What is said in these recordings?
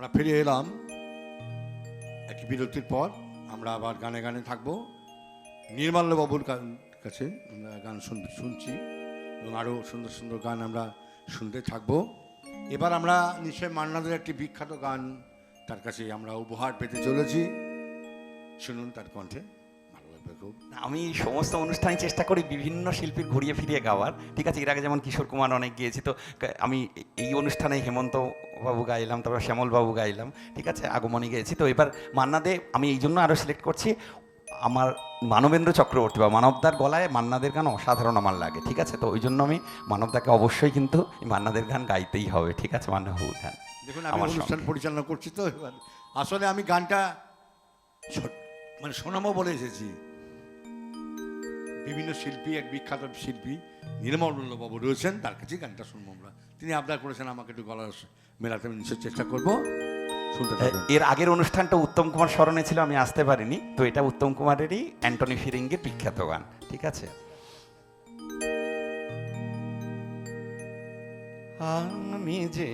আমরা ফিরে এলাম একটি বিরতির পর। আমরা আবার গানে গানে থাকবো। নির্মাল্যবাবুর কাছে আমরা গান শুনছি এবং আরও সুন্দর সুন্দর গান আমরা শুনতে থাকবো। এবার আমরা নিশ্চয়ই মান্নাদের একটি বিখ্যাত গান তার কাছে আমরা উপহার পেতে চলেছি। শুনুন তার কণ্ঠে, ভালো লাগবে খুব। আমি সমস্ত অনুষ্ঠানে চেষ্টা করি বিভিন্ন শিল্পীর ঘুরিয়ে ফিরিয়ে গাওয়ার, ঠিক আছে। এর আগে যেমন কিশোর কুমার অনেক গিয়েছি, তো আমি এই অনুষ্ঠানে হেমন্ত বাবু গাইলাম, তারপর শ্যামল বাবু গাইলাম, ঠিক আছে, আগমনী গেয়েছি। তো এবার মান্না দে আমি এই জন্য আরও সিলেক্ট করছি, আমার মানবেন্দ্র চক্রবর্তী বা মানবদার গলায় মান্নাদের গান অসাধারণ আমার লাগে, ঠিক আছে। তো ওই জন্য আমি মানবদাকে অবশ্যই কিন্তু মান্নাদের গান গাইতেই হবে, ঠিক আছে, মান্নাবাবুর গান। দেখুন আমি অনুষ্ঠান পরিচালনা করছি, তো এবার আসলে আমি গানটা মানে শোনাবো বলে এসেছি। বিভিন্ন শিল্পী, এক বিখ্যাত শিল্পী নির্মলবাবু রয়েছেন, তার কাছেই গানটা শুনবো আমরা। তিনি আবদার করেছেন আমাকে একটু গলা মেলাতে, আমি নিশ্চয় চেষ্টা করবো। এর আগের অনুষ্ঠানটা উত্তম কুমার স্মরণে ছিল, আমি আসতে পারিনি, তো এটা উত্তম কুমারেরই অ্যান্টনি ফিরিঙ্গের বিখ্যাত গান, ঠিক আছে। আমি যে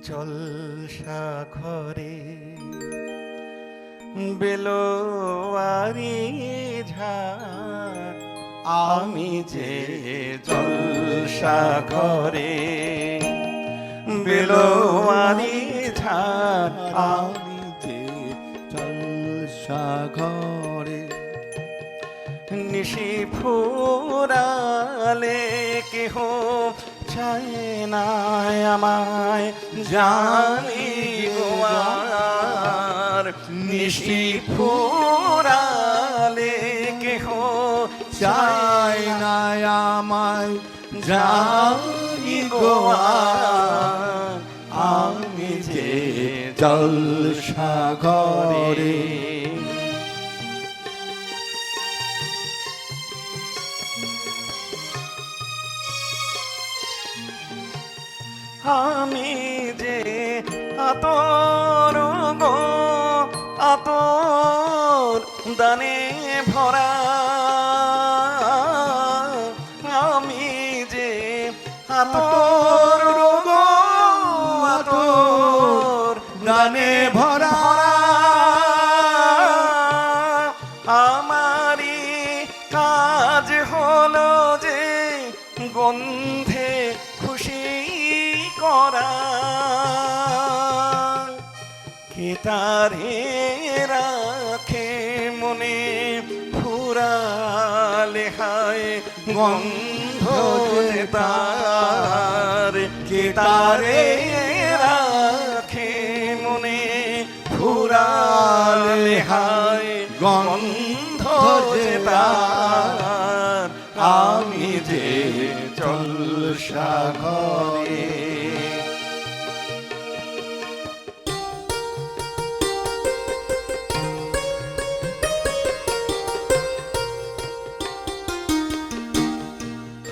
জলসাঘরে বেলোয়ারি ঝাড়, আমি যে জলসাঘরে বেলোয়ারি ঝাড়, আমি যে জলসাঘরে নিশি ফুরালে কেহ চায় না আমায়, জানি গোয়ার নিশি ফুরালে কেহ চায় না আমায়, জানি গোয়ার আমি যে জলসাঘরে। আমি যে আতর গো আতর দানে ভরা, আমি যে আতর গো আতর দানে ভরা, আমারি কাজ হলো যে গন্ধে খুশি করা, কে তারে রাখে মনে ফুরালে হায় গন্ধ যে তার, কে তারে রাখে মনে ফুরালে হায় গন্ধ যে তার, আমি যে জলসাঘরে।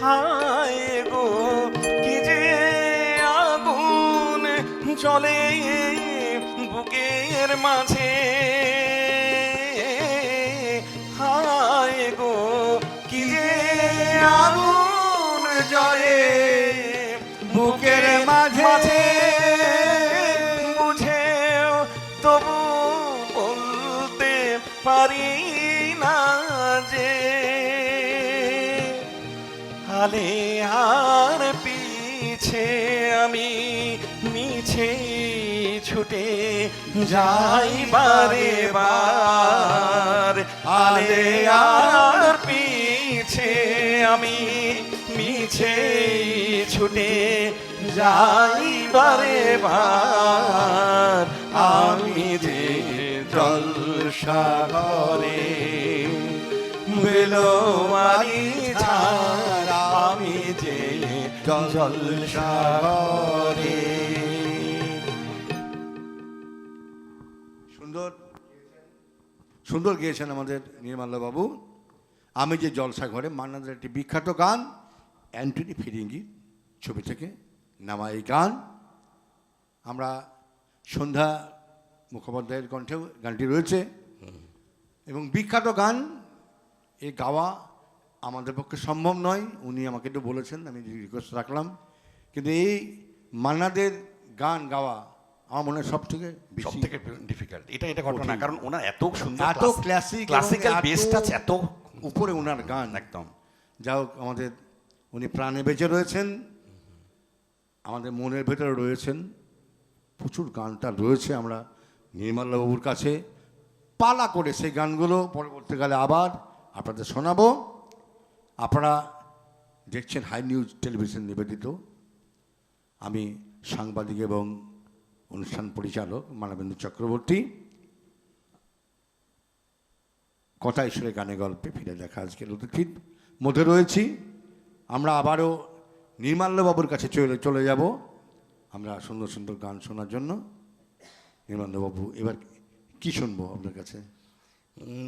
হায় গো কি যে আগুন চলে বুকের মাঝে, হায় গো কি যে আগুন জ্বলে বুকের মাঝে, বুঝেও তবু বলতে পারি না যে হালে আর পিছে আমি মিছে ছুটে যাই বারে বার, হালে আর পিছে আমি মিছে ছুটে যাই বারে বার, আমি যে জলসাঘরে বেলোয়ারি ঝাড়, আমি যে জলসাঘরে। সুন্দর সুন্দর গেয়েছেন আমাদের নির্মলবাবু। আমি যে জলসাঘরে, মান্নাদের একটি বিখ্যাত গান, অ্যান্টনি ফিরিঙ্গি ছবি থেকে নামা এই গান। আমরা সন্ধ্যা মুখোপাধ্যায়ের কণ্ঠেও গানটি রয়েছে এবং বিখ্যাত গান। এই গাওয়া আমাদের পক্ষে সম্ভব নয়, উনি আমাকে একটু বলেছেন, আমি রিকোয়েস্ট রাখলাম। কিন্তু এই মান্নাদের গান গাওয়া আমার মনে হয় সব থেকে সব বেশি থেকে ডিফিকাল্ট এটা ঘটনা, কঠিন। কারণ ওনার এত সুন্দর এত ক্লাসিক ক্লাসিক্যাল বেসটা আছে, এত উপরে ওনার গান একদম। যা হোক, আমাদের উনি প্রাণে বেঁচে রয়েছেন, আমাদের মনের ভেতরে রয়েছেন, প্রচুর গানটা রয়েছে। আমরা নির্মলবাবুর কাছে পালা করে সেই গানগুলো পরবর্তীকালে আবার আপনাদের শোনাবো। আপনারা দেখছেন হাই নিউজ টেলিভিশন নিবেদিত। আমি সাংবাদিক এবং অনুষ্ঠান পরিচালক মানবেন্দু চক্রবর্তী। কথা ঈশ্বরের গানে গল্পে ফিরে দেখা আজকের অতিথির মধ্যে রয়েছি। আমরা আবারও নির্মাল্যবাবুর কাছে চলে যাব আমরা সুন্দর সুন্দর গান শোনার জন্য। নির্মাল্যবাবু, এবার কি শুনবো আপনার কাছে?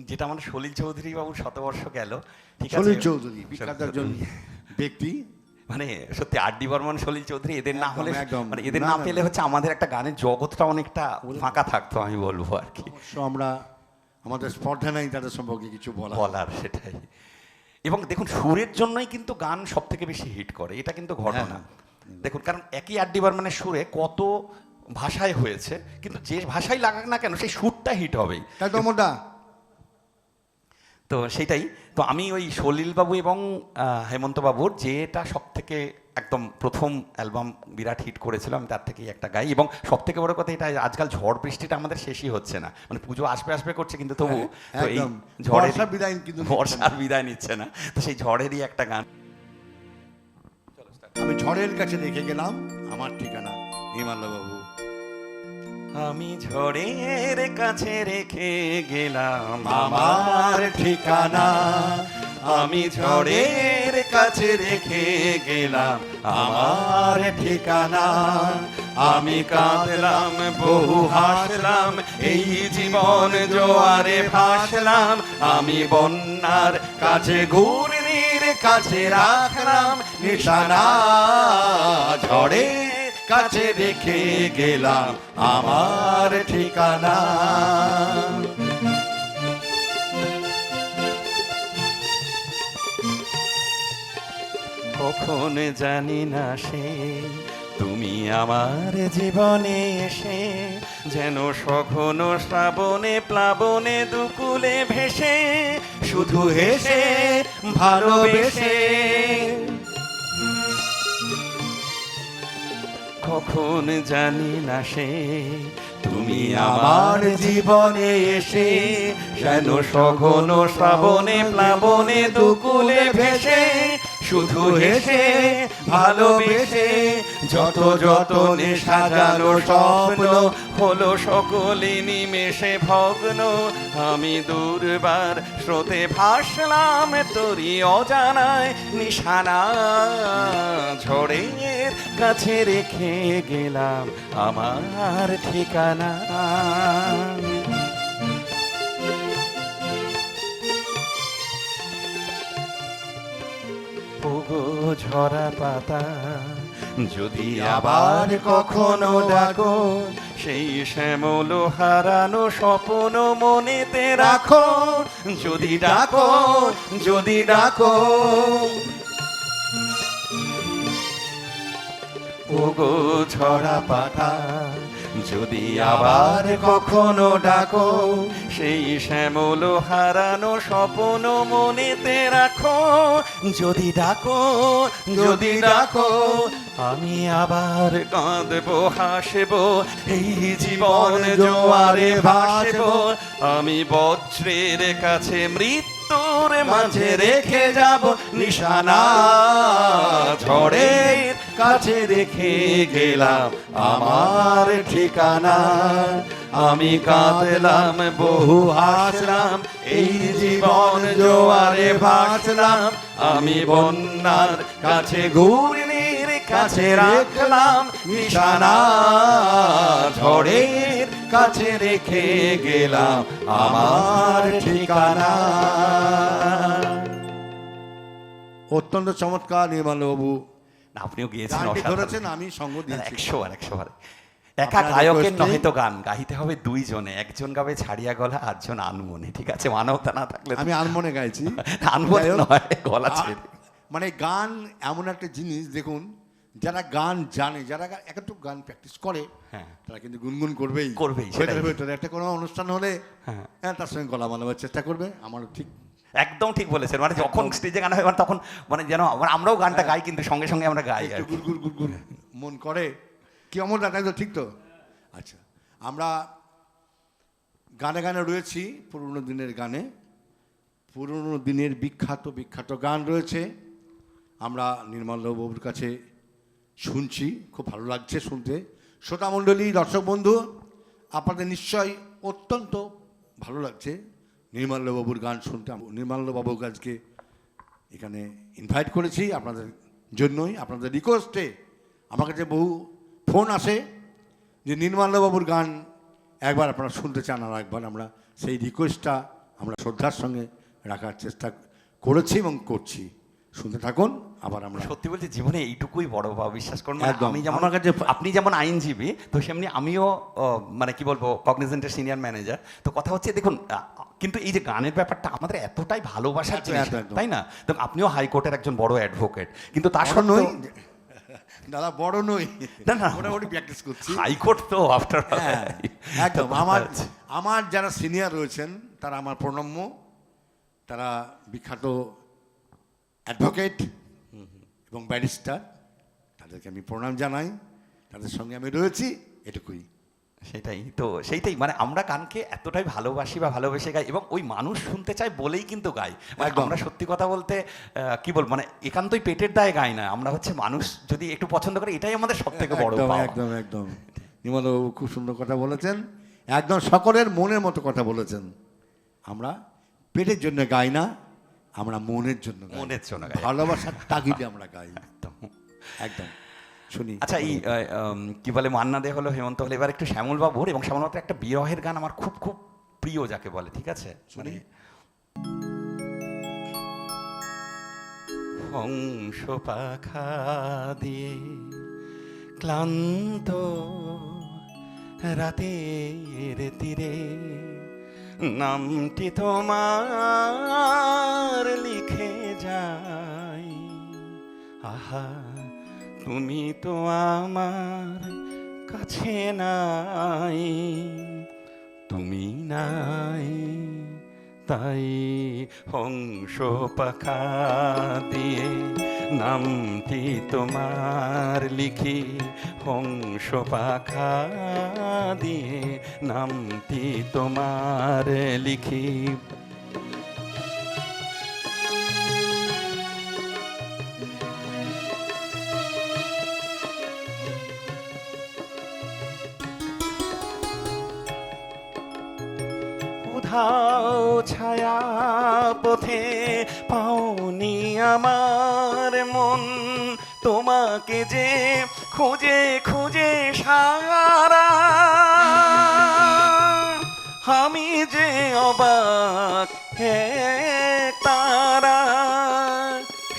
যেটা আমার সলিল চৌধুরী বাবুর শতবর্ষ গেল, ঠিক আছে। সলিল চৌধুরী বিখ্যাত একজন ব্যক্তি, মানে সত্যি আর.ডি. বর্মন, সলিল চৌধুরী, এদের না হলে একদম, মানে এদের না, না না, পেলে হচ্ছে আমাদের একটা গানের জগৎটা অনেকটা ফাঁকা থাকতো, আমি বলবো আর কি। অবশ্য আমরা আমাদের স্পর্ধা নাই তাদের সম্পর্কে কিছু বলার, সেটাই। এবং দেখুন, সুরের জন্যই কিন্তু গান সব থেকে বেশি হিট করে, এটা কিন্তু ঘটনা। দেখুন, কারণ একই আর.ডি. বর্মনের সুরে কত ভাষায় হয়েছে, কিন্তু যে ভাষায় লাগাক না কেন সেই সুরটা হিট হবেই। তাই তো মোটা। তো সেটাই তো, আমি ওই সলিলবাবু এবং হেমন্তবাবুর যেটা সব থেকে একদম প্রথম অ্যালবাম বিরাট হিট করেছিল, আমি তার থেকেই একটা গাই। এবং সব থেকে বড় কথা, এটা আজকাল ঝড় বৃষ্টিটা আমাদের শেষই হচ্ছে না, মানে পুজো আসবে করছে, কিন্তু তবু তো এই বর্ষার বিদায় কিন্তু বর্ষার বিদায় নিচ্ছে না, তো সেই ঝড়েরই একটা গান। আমি ঝড়ের কাছে রেখে গেলাম আমার ঠিকানা। নির্মাল্যবাবু, আমি ঝড়ের কাছে রেখে গেলাম আমার ঠিকানা, আমি ঝড়ের কাছে রেখে গেলাম আমার ঠিকানা। আমি কাঁদলাম, বহু হাসলাম, এই জীবন জোয়ারে ভাসলাম। আমি বন্যার কাছে, ঘূর্ণির কাছে রাখলাম নিশানা। ঝড়ের কাছে রেখে গেলাম আমার ঠিকানা। কখন জানি না সে তুমি আমার জীবনে এসে, যেন সঘন শ্রাবণে প্লাবনে দুকুলে ভেসে, শুধু হেসে ভালোবেসে। কখন জানি না সে তুমি আমার জীবনে এসে, যেন সঘন শ্রাবণে প্লাবনে দুকুলে ভেসে, শুধু হেসে ভালোবেসে। যত যতনে সাজানো স্বপ্ন হলো সকলে নিমেষে ভগ্ন। আমি দুর্বার স্রোতে ভাসলাম তোরই অজানায় নিশানা। ঝড়ের কাছে রেখে গেলাম আমার ঠিকানা। ওগো ঝরা পাতা, যদি আবার কখনো ডাকো, সেই শ্যামল হারানো স্বপ্ন মনেতে রাখো। যদি ডাকো, যদি ডাকো, ওগো ঝরা পাতা, যদি আবার কখনো ডাকো, সেই শ্যামল হারানো স্বপ্ন মনেতে রাখো। যদি ডাকো, যদি ডাকো, আমি আবার কাঁদবো হাসবো, এই জীবন জোয়ারে ভাসবো। আমি বজ্রের কাছে মৃত্যুর মাঝে রেখে যাব নিশানা। ঝড়ের কাছে রেখে গেলাম আমার ঠিকানা। আমি কাঁদলাম, বহু হাসলাম, এই জীবন জোয়ারে ভাসলাম। আমি বন্যার কাছে, ঘূর্ণির কাছে রাখলাম নিশানা। ঝড়ের কাছে রেখে গেলাম আমার ঠিকানা। অত্যন্ত চমৎকার নির্মাল্যবাবু, আপনিও গিয়েছেন, ধরেছেন, আমি সঙ্গ দিয়েছি 100 বার। একা গায়কের নহে তো গান গাইতে হবে দুইজনে, একজন গাবে ছাড়িয়া গলা, আটজন আনমনে। ঠিক আছে, মানবতা না থাকলে আমি আনমনে গাইছি, আনমনে নয়, গলা ছেড়ে। মানে গান এমন একটা জিনিস, দেখুন যারা গান জানে, যারা একটু গান প্র্যাকটিস করে, হ্যাঁ তারা কিন্তু গুনগুন করবেই করবেই, ভেতরে সেটাই। ভেতরে একটা কোনো অনুষ্ঠান হলে হ্যাঁ হ্যাঁ তার সঙ্গে গলা বানাবার চেষ্টা করবে। আমারও ঠিক একদম ঠিক বলেছেন, মানে যখন স্টেজে গান হয় মানে তখন মানে যেন মানে আমরাও গানটা গাই কিন্তু সঙ্গে সঙ্গে আমরা গাই আর একটু কি। গুড়গুড় গুড়গুড় মন করে কি অমর দাদা, তো ঠিক তো? আচ্ছা, আমরা গানে গানে রয়েছি, পুরনো দিনের গানে, পুরনো দিনের বিখ্যাত বিখ্যাত গান রয়েছে। আমরা নির্মলবাবুর কাছে শুনছি, খুব ভালো লাগছে শুনতে। শ্রোতামণ্ডলী, দর্শক বন্ধু, আপনাদের নিশ্চয়ই অত্যন্ত ভালো লাগছে নির্মলবাবুর গান শুনতে। নির্মলবাবুর আজকে এখানে ইনভাইট করেছি আপনাদের জন্যই, আপনাদের রিকোয়েস্টে। আমার কাছে বহু ফোন আসে যে নির্মলবাবুর গান একবার আপনারা শুনতে চান, আর একবার আমরা সেই রিকোয়েস্টটা আমরা শ্রদ্ধার সঙ্গে রাখার চেষ্টা করেছি এবং করছি। শুনতে থাকুন। আবার আমরা সত্যি বলছি জীবনে এইটুকুই বড় পাওয়া, বিশ্বাস করুন। মানে একদম। আমি যেমন আমার কাছে আপনি যেমন আইনজীবী, তো সেমনি আমিও মানে কি বলবো কগনিজেন্টের সিনিয়র ম্যানেজার। তো কথা হচ্ছে দেখুন, কিন্তু এই যে গানের ব্যাপারটা আমাদের এতটাই ভালোবাসার একদম, জিনিস, একদম, একদম। তাই না? তো আপনিও হাইকোর্টের একজন বড় অ্যাডভোকেট, কিন্তু তার বড় সত্ত্বেও নই দাদা, বড় নই, না, না। মোটামুটি প্র্যাকটিস করছি। হাইকোর্ট তো আফটার হ্যাঁ, একদম। আমার যারা সিনিয়র রয়েছেন তারা আমার প্রণম্য, তারা বিখ্যাত অ্যাডভোকেট এবং ব্যারিস্টার, তাদেরকে আমি প্রণাম জানাই, তাদের সঙ্গে আমি রয়েছি, এটুকুই। সেইটাই মানে আমরা গানকে এতটাই ভালোবাসি বা ভালোবেসে গাই, এবং ওই মানুষ শুনতে চায় বলেই কিন্তু গাই। মানে একদম। আমরা সত্যি কথা বলতে কি বলবো, মানে একান্তই পেটের দায়ে গাই না আমরা, হচ্ছে মানুষ যদি একটু পছন্দ করে এটাই আমাদের সব থেকে বড় একদম পাওয়া। একদম একদম নির্মলবাবু খুব সুন্দর কথা বলেছেন, একদম সকলের মনের মতো কথা বলেছেন। আমরা পেটের জন্য গাই না, আমরা মনের জন্য গাই, মনের জন্য গাই। ভালোবাসার তাগিদে আমরা গাই। একদম। একদম শুনি। আচ্ছা, এই কি বলে মান্না দে হলো, হেমন্ত হলো, এবার একটু শ্যামল বাবুর এবং শ্যামল বাবুর একটা বিরহের গান আমার খুব খুব প্রিয়, যাকে বলে, ঠিক আছে? মানে হংস পাখা দিয়ে ক্লান্ত রাতের তীরে নামটি তোমার লিখে যাই, আহা তুমি তো আমার কাছে নাই, তুমি নাই, তাই হংস পাখা দিয়ে নামটি তোমার লিখি, হংস পাখা দিয়ে নামটি তোমার লিখি। উধাও ছায়া পথে পাওনি আমার মন, তোমাকে যে খুঁজে খুঁজে সারা, আমি যে অবাক হে তারা,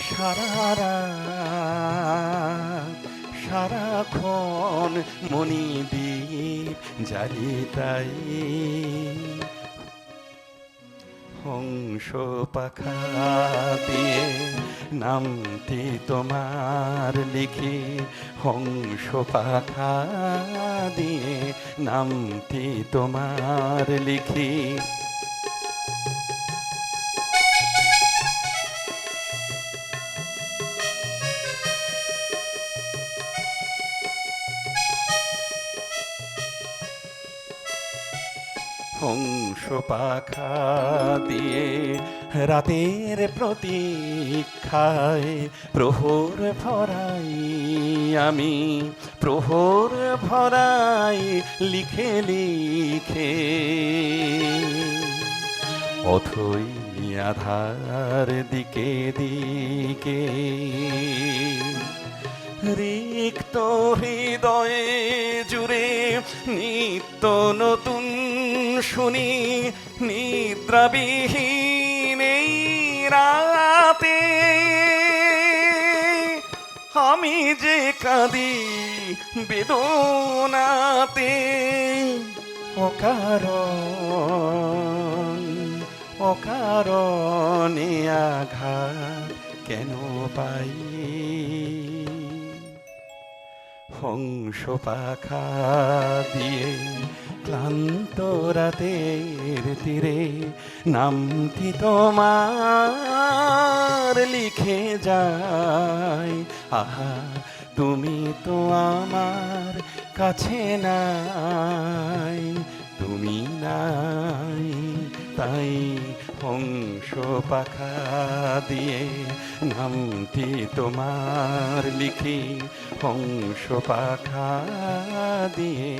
সারা সারাক্ষণ মনিদীপ জ্বালি তাই, হংস পাখা দিয়ে নামটি তোমার লিখি, হংস পাখা দিয়ে নামটি তোমার লিখি। হংস পাখা দিয়ে রাতের প্রতীক্ষায় প্রহর ভরাই, আমি প্রহর ভরাই লিখে লিখে, অথই আধার দিকে দিকে রিক্ত হৃদয়ে জুড়ে নিত্য নতুন শুনি, নিদ্রাবিহীন এই রাতে আমি যে কাঁদি বেদনাতে, অকারণে আঘাত কেন পাই, হংস পাখা দিয়ে ক্লান্ত রাতের তীরে নামটি তোমার লিখে যায়। আহা, তুমি তো আমার কাছে নাই, তুমি নাই, তাই হংস পাখা দিয়ে নামটি তোমার লিখি, হংস পাখা দিয়ে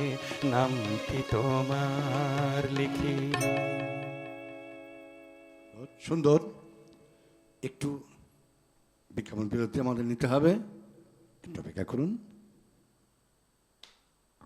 নামটি তোমার লিখি। সুন্দর। একটু বিজ্ঞাপন বিরতি আমাদের নিতে হবে, একটু অপেক্ষা করুন।